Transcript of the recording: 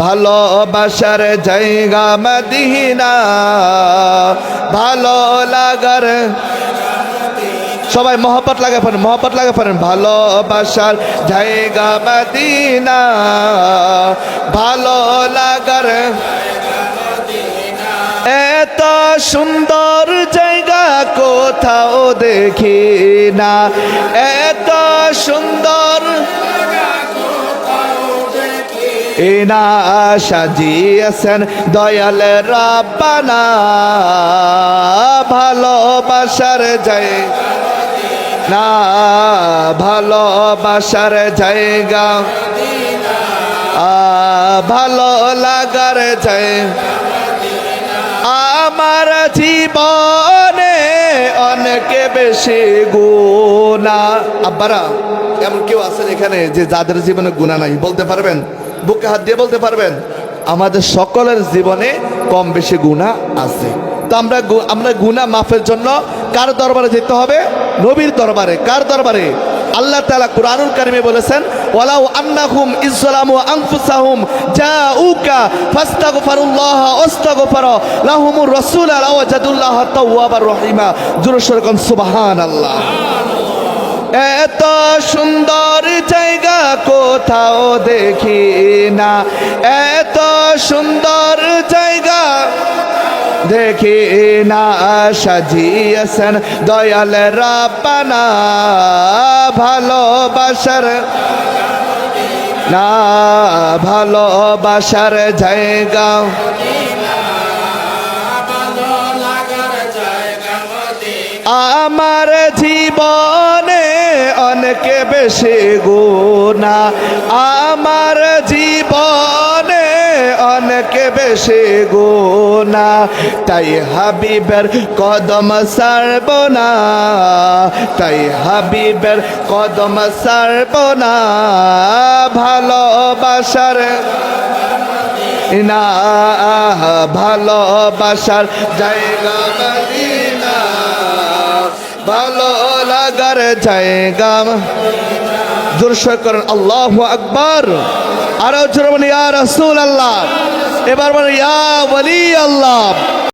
ভালোবাসার জায়গা মদিনা, ভালো লাগার সবাই মহব্বত লাগে পারেন, মহব্বত লাগে পারেন। ভালোবাসার জায়গা মদিনা, ভালো লাগার এত সুন্দর জায়গা কোথাও দেখি না, এত সুন্দর এনা সাজিয়েছেন দয়াল রাব্বানা, ভালোবাসার জায়গা না, ভালোবাসার জায়গা ভালো লাগার জায়গা। আমার জীবনে অনেক বেশি গুনাহ। আব্বারা এমন কেউ আছেন এখানে যে যাদের জীবনে গুনাহ নাই? বলতে পারবেন? বুকে হাত দিয়ে বলতে পারবেন? আমাদের সকলের জীবনে কম বেশি গুনাহ আছে। তো আমরা গুনাহ মাফের জন্য কার দরবারে যেতে হবে? নবীর দরবারে। কার দরবারে? আল্লাহ তাআলা কুরআনুল কারীমে বলেছেন, ওয়ালাউ আন্নাহুম ইযলামু আনফুসাহুম জাউকা ফাস্তাগফিরুল্লাহ ওয়াস্তাগফারা লাহুমুর রাসূল লাওয়াজাদুল্লাহ তাওয়াবার রহিমা। জোরে সোরে কোন সুবহানাল্লাহ। এত সুন্দর জায়গা কোথাও দেখি না, এত সুন্দর জায়গা দেখি না সাজিয়েছেন দয়াল রাব্বানা, ভালোবাসার না, ভালোবাসার জায়গা আমার জীবনে অনেক বেশি গুনাহ, আমার জীবনে অনেক বেশি গুনাহ, তাই হাবিবের কদম ছাড়ব না, তাই হাবিবের কদম ছাড়ব না, ভালোবাসার না, ভালোবাসার জায়গা মদিনা, ভালো লাগার জায়গা। জোরসে করেন আল্লাহু আকবার। আরো জোরে বলি ইয়া রাসূলুল্লাহ। এবার বলি ইয়া ওয়ালি আল্লাহ।